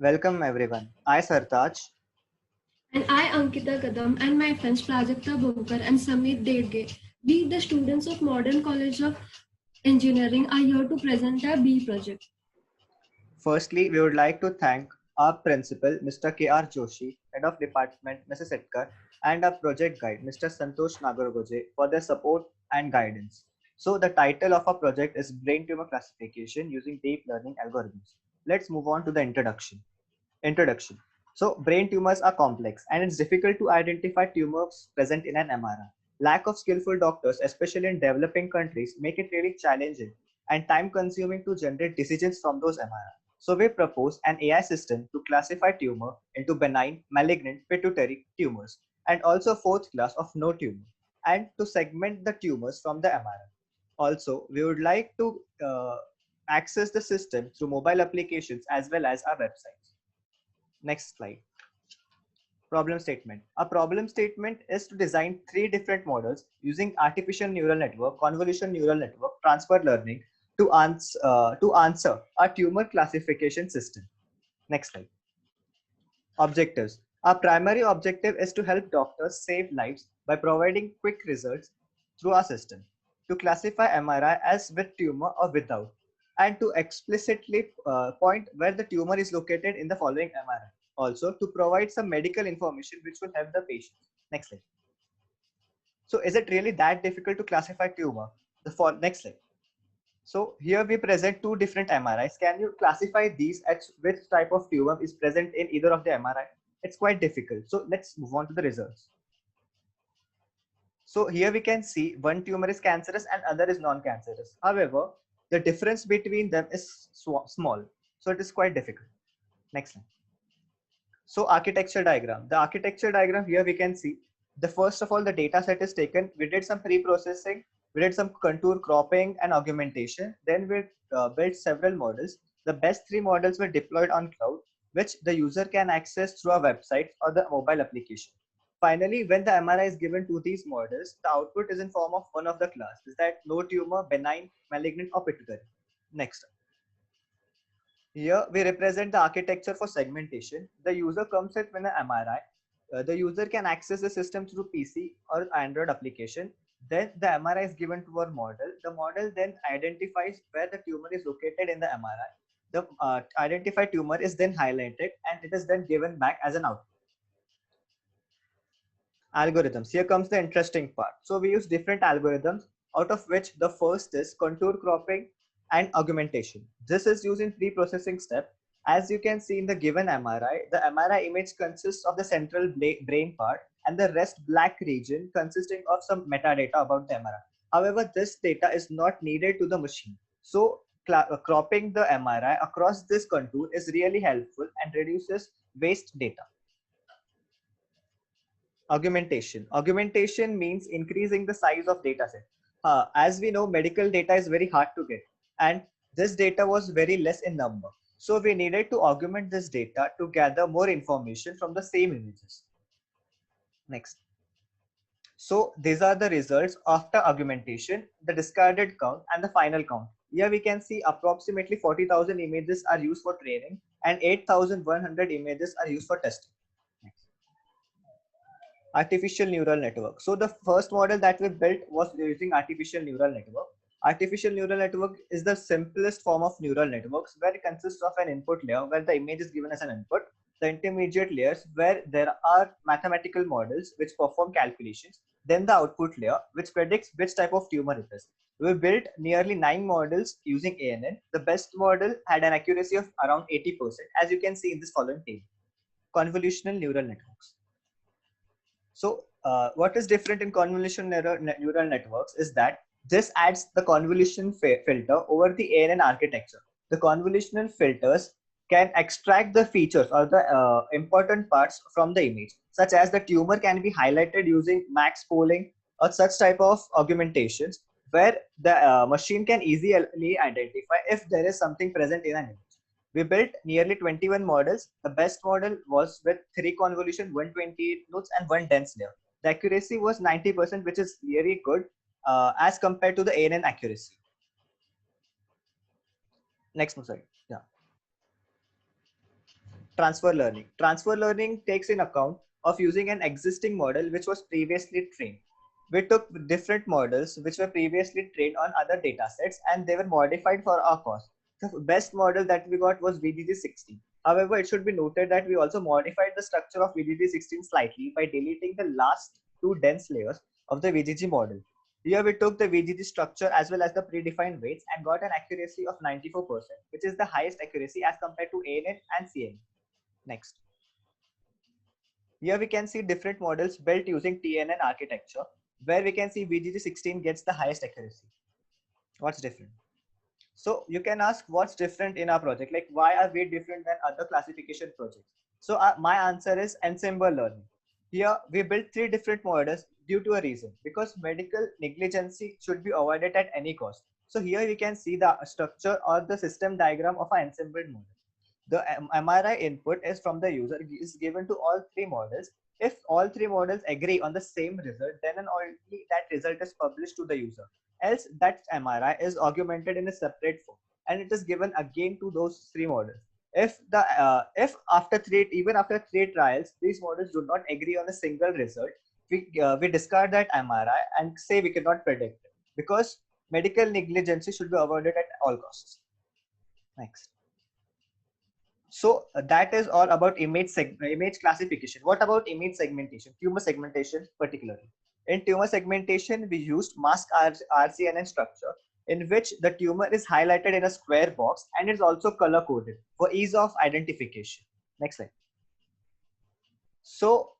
Welcome everyone. I Sartaj. And I, Ankita Kadam, and my friends Prajakta Bhunkar and Samit Dedge, we, the students of Modern College of Engineering, are here to present our B project. Firstly, we would like to thank our principal, Mr. K.R. Joshi, Head of Department, Mrs. Etkar, and our project guide, Mr. Santosh Nagargoje, for their support and guidance. So, the title of our project is Brain Tumor Classification Using Deep Learning Algorithms. Let's move on to the introduction. Introduction. So, brain tumors are complex and it's difficult to identify tumors present in an MRI. Lack of skillful doctors, especially in developing countries, make it really challenging and time consuming to generate decisions from those MRI. So, we propose an AI system to classify tumor into benign, malignant, pituitary tumors and also fourth class of no tumor and to segment the tumors from the MRI. Also, we would like to access the system through mobile applications as well as our websites. Next slide. Problem statement. A problem statement is to design three different models using artificial neural network, convolution neural network, transfer learning to answer a tumor classification system. Next slide. Objectives. Our primary objective is to help doctors save lives by providing quick results through our system, to classify MRI as with tumor or without, and to explicitly point where the tumor is located in the following MRI. Also, to provide some medical information which will help the patient. Next slide. So, is it really that difficult to classify tumor? Next slide. So here we present two different MRIs. Can you classify these as which type of tumor is present in either of the MRI? It's quite difficult. So let's move on to the results. So here we can see one tumor is cancerous and other is non-cancerous. However, the difference between them is small. So it is quite difficult. Next slide. So architecture diagram. The architecture diagram here we can see the first of all the data set is taken. We did some pre-processing. We did some contour cropping and augmentation. Then we built several models. The best three models were deployed on cloud, which the user can access through a website or the mobile application. Finally, when the MRI is given to these models, the output is in form of one of the class. Is that no tumor, benign, malignant, or pituitary? Next. Here we represent the architecture for segmentation. The user comes in with an MRI. The user can access the system through PC or Android application. Then the MRI is given to our model. The model then identifies where the tumor is located in the MRI. The identified tumor is then highlighted and it is then given back as an output. Algorithms. Here comes the interesting part. So we use different algorithms, out of which the first is contour cropping and augmentation. This is used in pre-processing step. As you can see in the given MRI, the MRI image consists of the central brain part and the rest black region consisting of some metadata about the MRI. However, this data is not needed to the machine. So cropping the MRI across this contour is really helpful and reduces waste data. Augmentation. Augmentation means increasing the size of dataset. As we know, medical data is very hard to get, and this data was very less in number. So we needed to augment this data to gather more information from the same images. Next. So these are the results after augmentation, the discarded count and the final count. Here we can see approximately 40,000 images are used for training and 8,100 images are used for testing. Next. Artificial neural network. So the first model that we built was using artificial neural network. Artificial neural network is the simplest form of neural networks where it consists of an input layer where the image is given as an input, the intermediate layers where there are mathematical models which perform calculations, then the output layer which predicts which type of tumor it is. We built nearly 9 models using ANN. The best model had an accuracy of around 80%, as you can see in this following table. Convolutional neural networks. So what is different in neural networks is that this adds the convolution filter over the ANN architecture. The convolutional filters can extract the features or the important parts from the image, such as the tumor can be highlighted using max polling or such type of augmentations, where the machine can easily identify if there is something present in an image. We built nearly 21 models. The best model was with 3 convolution, 128 nodes, and 1 dense layer. The accuracy was 90%, which is very good as compared to the ANN accuracy. Next slide. Yeah. transfer learning. Transfer learning takes in account of using an existing model which was previously trained. We took different models which were previously trained on other data sets and they were modified for our cost. The best model that we got was VGG16. However, it should be noted that we also modified the structure of VGG16 slightly by deleting the last two dense layers of the VGG model. Here we took the VGG structure as well as the predefined weights and got an accuracy of 94%, which is the highest accuracy as compared to ANN and CNN. Next. Here we can see different models built using TNN architecture, where we can see VGG16 gets the highest accuracy. What's different? So you can ask what's different in our project, like why are we different than other classification projects? So my answer is ensemble learning. Here we built three different models due to a reason, because medical negligency should be avoided at any cost. So here we can see the structure or the system diagram of an ensembled model. The MRI input is from the user is given to all three models. If all three models agree on the same result, then and only that result is published to the user. Else that MRI is augmented in a separate form and it is given again to those three models. If after three trials these models do not agree on a single result, we discard that MRI and say we cannot predict it, because medical negligence should be avoided at all costs. Next. So that is all about image classification. What about image segmentation, tumor segmentation particularly? In tumor segmentation, we used mask RCNN structure in which the tumor is highlighted in a square box and is also color coded for ease of identification. Next slide. So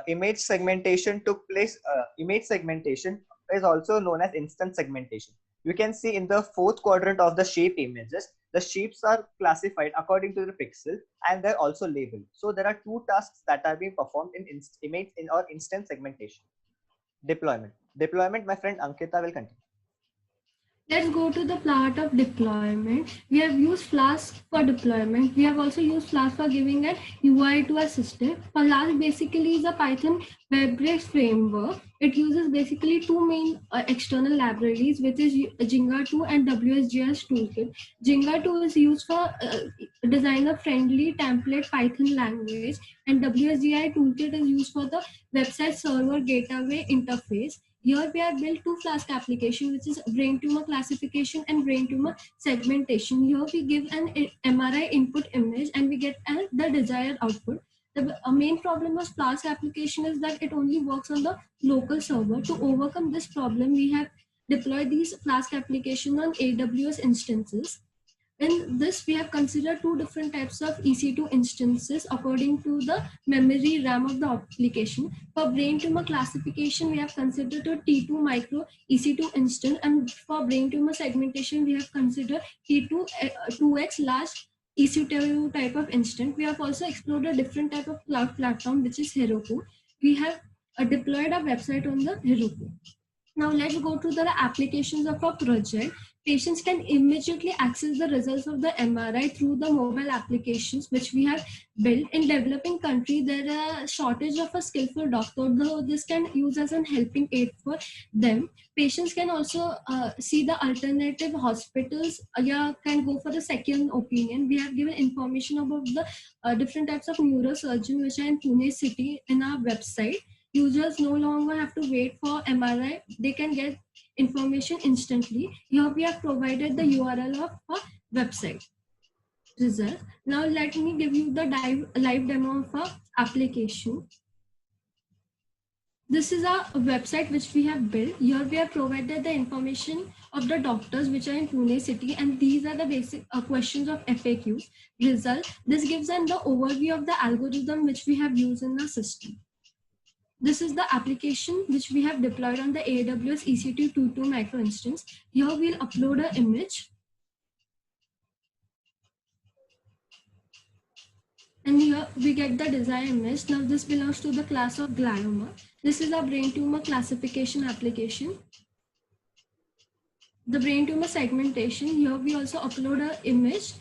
image segmentation took place. Image segmentation is also known as instance segmentation. You can see in the fourth quadrant of the shape images, the shapes are classified according to the pixel and they're also labeled. So there are two tasks that are being performed in image or instance segmentation. Deployment. Deployment, my friend Ankita will continue. Let's go to the part of deployment. We have used Flask for deployment. We have also used Flask for giving an UI to our system. Flask basically is a Python web-based framework. It uses basically two main external libraries, which is Jinga2 and WSGS Toolkit. Jinga2 is used for designer-friendly template Python language, and WSGI Toolkit is used for the website server gateway interface. Here we have built two Flask applications, which is brain tumor classification and brain tumor segmentation. Here we give an MRI input image and we get the desired output. The main problem of Flask application is that it only works on the local server. To overcome this problem, we have deployed these Flask applications on AWS instances. In this, we have considered two different types of EC2 instances according to the memory RAM of the application. For brain tumor classification, we have considered a T2 micro EC2 instance, and for brain tumor segmentation, we have considered T2 2x large EC2 type of instance. We have also explored a different type of cloud platform, which is Heroku. We have deployed a website on the Heroku. Now let's go to the applications of our project. Patients can immediately access the results of the MRI through the mobile applications which we have built. In developing country, there is a shortage of a skillful doctor, though this can use as an helping aid for them. Patients can also see the alternative hospitals, can go for the second opinion. We have given information about the different types of neurosurgeon which are in Pune city in our website. Users no longer have to wait for MRI. They can get information instantly. Here we have provided the URL of our website result. Now let me give you the live demo of our application. This is our website which we have built. Here we have provided the information of the doctors which are in Pune city, and these are the basic questions of FAQ result. This gives them the overview of the algorithm which we have used in the system. This is the application which we have deployed on the AWS EC2 22 micro instance. Here we'll upload an image. And here we get the desired image. Now this belongs to the class of glioma. This is our brain tumor classification application. The brain tumor segmentation. Here we also upload an image,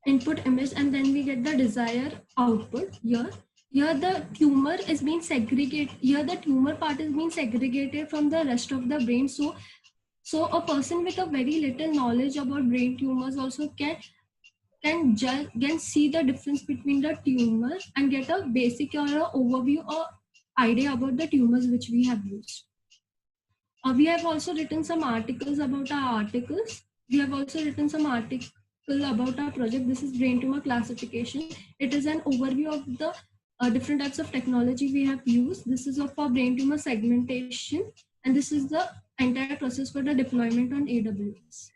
input image, and then we get the desired output here. Here the tumor is being segregated. Here the tumor part is being segregated from the rest of the brain. So a person with a very little knowledge about brain tumors also can can see the difference between the tumor and get a basic or a overview or idea about the tumors which we have used. We have also written some articles about our articles. We have also written some article about our project. This is brain tumor classification. It is an overview of the different types of technology we have used. This is of our brain tumor segmentation, and this is the entire process for the deployment on AWS.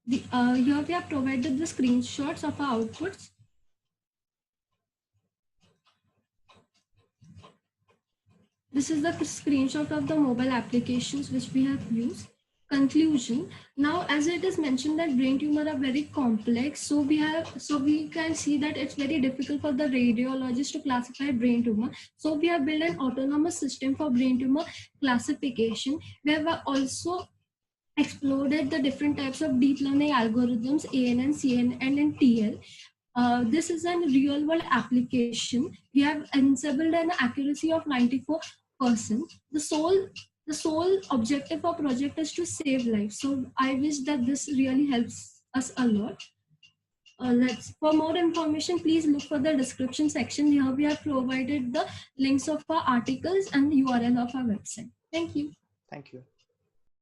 Here we have provided the screenshots of our outputs. This is the screenshot of the mobile applications which we have used. Conclusion. Now, as it is mentioned that brain tumor are very complex, so we can see that it's very difficult for the radiologist to classify brain tumor. So we have built an autonomous system for brain tumor classification. We have also explored the different types of deep learning algorithms, ANN, CNN, and TL. This is a real world application. We have enabled an accuracy of 94%. The sole objective of project is to save lives. So I wish that this really helps us a lot. For more information, please look for the description section. Here we have provided the links of our articles and the URL of our website. Thank you. Thank you.